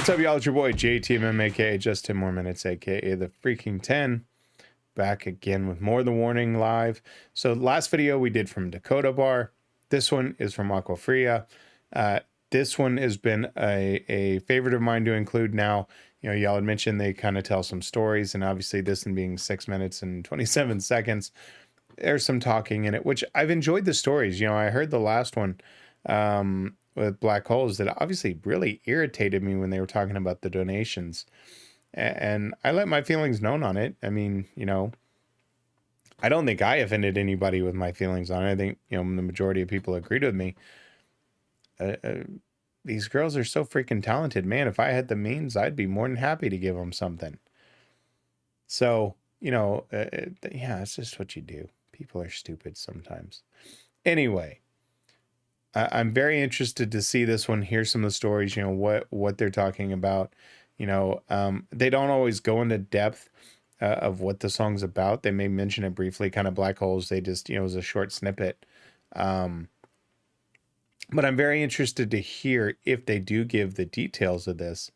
What's up, y'all? It's your boy JTMM, aka JustTenMoreMinutes, aka the Freakin 10, back again with more of The Warning live. So last video we did from Dakota Bar. This one is from Aqua Fria. This one has been a favorite of mine to include now. You know, y'all had mentioned they kind of tell some stories, and obviously this one being 6 minutes and 27 seconds, there's some talking in it, which I've enjoyed the stories. You know, I heard the last one with Black Holes that obviously really irritated me when they were talking about the donations. And I let my feelings known on it. I mean, you know, I don't think I offended anybody with my feelings on it. I think, you know, the majority of people agreed with me. These girls are so freaking talented, man. If I had the means, I'd be more than happy to give them something. So, you know, yeah, it's just what you do. People are stupid sometimes. Anyway, I'm very interested to see this one, hear some of the stories, you know, what they're talking about. You know, they don't always go into depth of what the song's about. They may mention it briefly, kind of Black Holes. They just, you know, it was a short snippet. But I'm very interested to hear if they do give the details of this,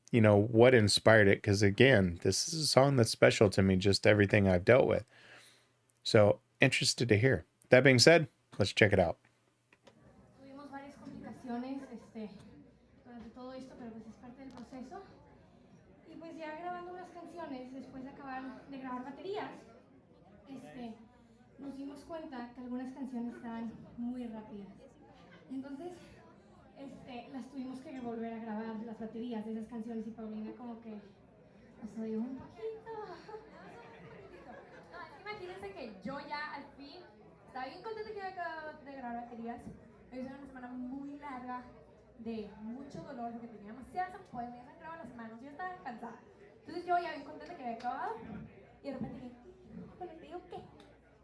you know, what inspired it. Because again, this is a song that's special to me, just everything I've dealt with. So interested to hear. That being said, let's check it out. Tuvimos varias complicaciones durante todo esto, pero pues es parte del proceso. Y pues ya grabando unas canciones, después de acabar de grabar baterías, nos dimos cuenta que algunas canciones estaban muy rápidas. Entonces, las tuvimos que volver a grabar, las baterías de esas canciones, y Paulina como que nos odió un poquito. No, es que imagínense que yo ya al fin estaba bien contenta que había acabado de grabar baterías. Hoy es una semana muy larga de mucho dolor porque tenía demasiadas ampollas, me habían sangrado las manos, yo estaba cansada. Entonces yo ya bien contenta que había acabado y de repente dije, bueno, te digo qué,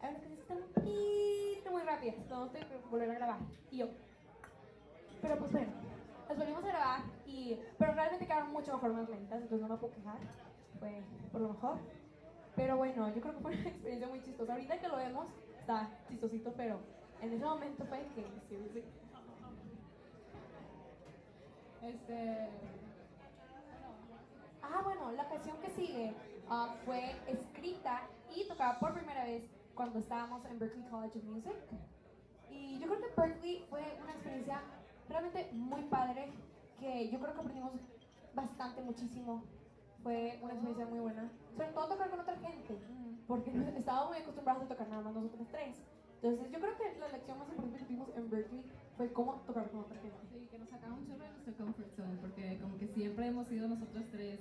a ver, que están un poquito muy rápidas, entonces tengo que volver a grabar. Y yo, pero pues bueno, las volvimos a grabar, pero realmente quedaron mucho mejor más lentas, entonces no me puedo quejar, fue por lo mejor. Pero bueno, yo creo que fue una experiencia muy chistosa. Ahorita que lo vemos, está chistosito, pero en ese momento fue que sí. Bueno, la canción que sigue fue escrita y tocada por primera vez cuando estábamos en Berklee College of Music. Y yo creo que Berklee fue una experiencia realmente muy padre, que yo creo que aprendimos bastante, muchísimo. Fue una experiencia muy buena, sobre todo tocar con otra gente, porque estábamos muy acostumbrados a tocar nada más nosotros tres. Entonces yo creo que la lección más importante que tuvimos en Berklee fue cómo tocar con otra gente. Sí, que nos sacaba un chorro de nuestra comfort zone, porque como que siempre hemos sido nosotros tres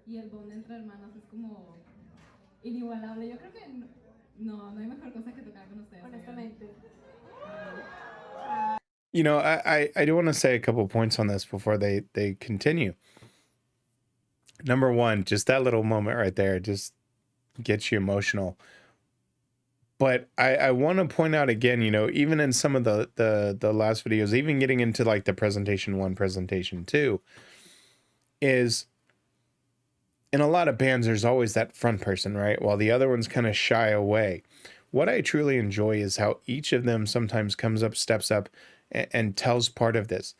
y el bond entre hermanos es como inigualable. Yo creo que no hay mejor cosa que tocar con ustedes. Honestamente. You know, I do want to say a couple points on this before they continue. Number one, just that little moment right there just gets you emotional. But I want to point out again, you know, even in some of the last videos, even getting into like the presentation 1, presentation 2, is in a lot of bands, there's always that front person, right? While the other ones kind of shy away. What I truly enjoy is how each of them sometimes comes up, steps up, and tells part of this.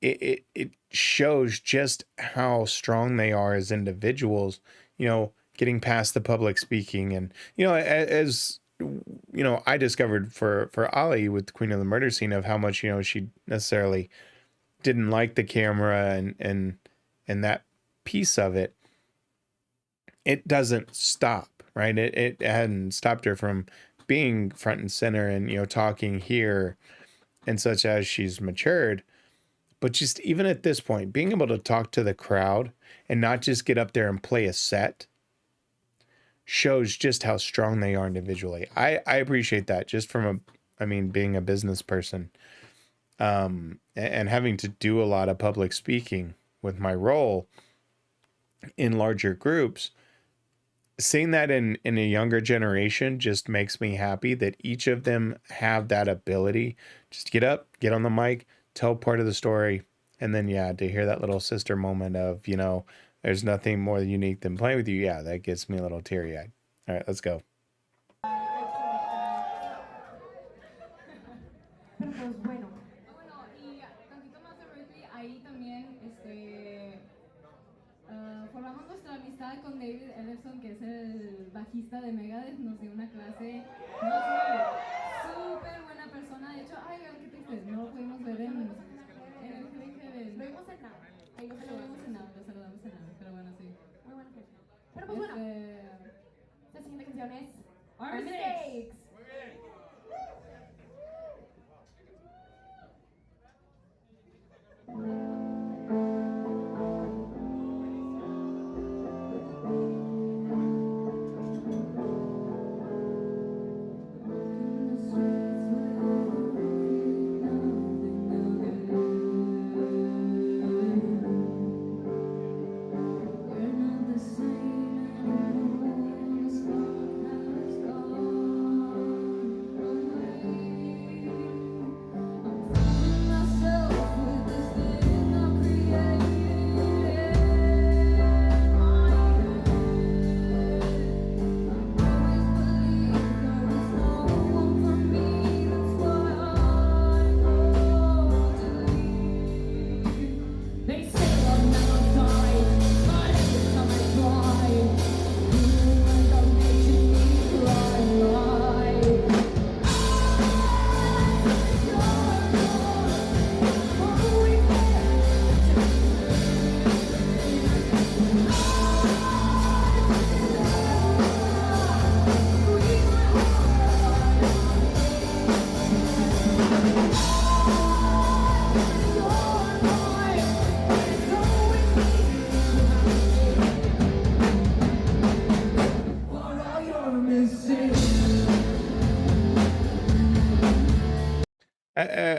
It shows just how strong they are as individuals, you know, getting past the public speaking. And, you know, as you know, I discovered for Ali with Queen of the Murder Scene of how much, you know, she necessarily didn't like the camera and that piece of it. It doesn't stop, right? It hadn't stopped her from being front and center and, you know, talking here and such as she's matured. But just even at this point, being able to talk to the crowd and not just get up there and play a set shows just how strong they are individually. I appreciate that just from being a business person and having to do a lot of public speaking with my role in larger groups. Seeing that in a younger generation just makes me happy that each of them have that ability. Just get up, get on the mic, tell part of the story, and then, yeah, to hear that little sister moment of, you know, there's nothing more unique than playing with you. Yeah, that gets me a little teary-eyed. All right, let's go. Pero pues bueno. Y tantito más de Berklee, ahí también con David Ellefson, que es el bajista de Megadeth, nos dio una clase. No, sí, súper buena persona. De hecho, ay, qué triste, no lo pudimos ver en el Freakin. Lo vimos en nada. Ahí lo Lo saludamos vimos en nada, lo saludamos en nada, pero bueno, sí. Muy buena gente. Pero pues bueno, la siguiente canción es Our Our Mistakes.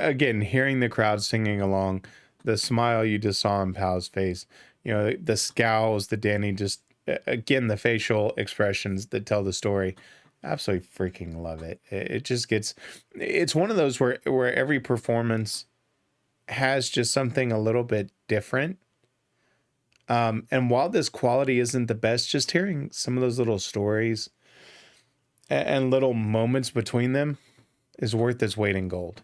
Again, hearing the crowd singing along, the smile you just saw on Pal's face, you know, the scowls that Danny just, again, the facial expressions that tell the story. Absolutely freaking love it. It just gets, it's one of those where every performance has just something a little bit different. And while this quality isn't the best, just hearing some of those little stories and little moments between them is worth its weight in gold.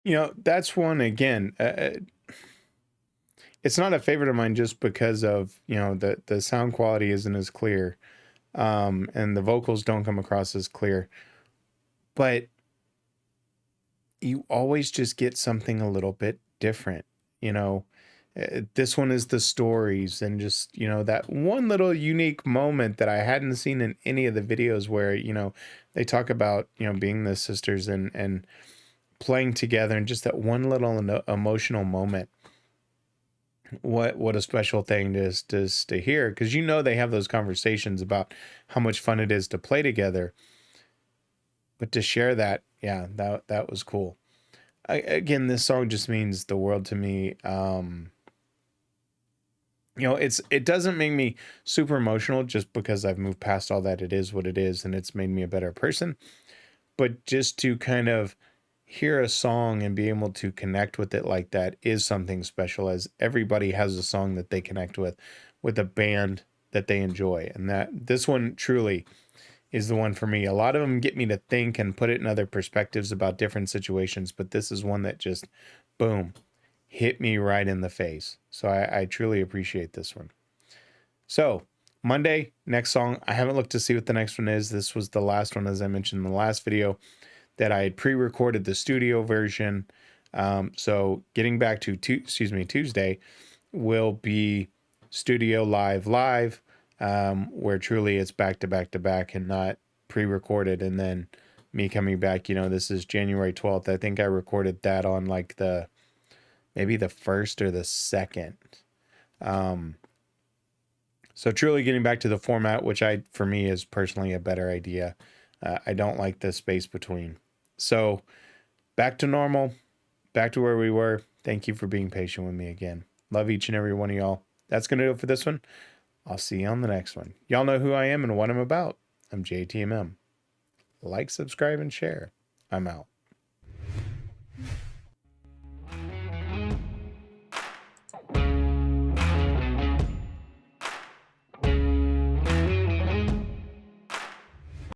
You know, that's one again. It's not a favorite of mine just because of, you know, the sound quality isn't as clear, and the vocals don't come across as clear. But you always just get something a little bit different, you know. This one is the stories and just, you know, that one little unique moment that I hadn't seen in any of the videos where, you know, they talk about, you know, being the sisters and playing together, and just that one little emotional moment. What a special thing to hear, because you know they have those conversations about how much fun it is to play together, but to share that, yeah, that was cool. Again, this song just means the world to me. You know, it doesn't make me super emotional just because I've moved past all that. It is what it is, and it's made me a better person. But just to kind of hear a song and be able to connect with it like that is something special, as everybody has a song that they connect with a band that they enjoy. And that this one truly is the one for me. A lot of them get me to think and put it in other perspectives about different situations, but this is one that just, boom, hit me right in the face. So I truly appreciate this one. So Monday, next song. I haven't looked to see what the next one is. This was the last one, as I mentioned in the last video, that I had pre-recorded the studio version. So getting back to Tuesday will be studio live, where truly it's back to back to back and not pre-recorded. And then me coming back, you know, this is January 12th. I think I recorded that on like maybe the 1st or the 2nd. So truly getting back to the format, which for me is personally a better idea. I don't like the space between. So back to normal, back to where we were. Thank you for being patient with me again. Love each and every one of y'all. That's going to do it for this one. I'll see you on the next one. Y'all know who I am and what I'm about. I'm JTMM. Like, subscribe, and share. I'm out.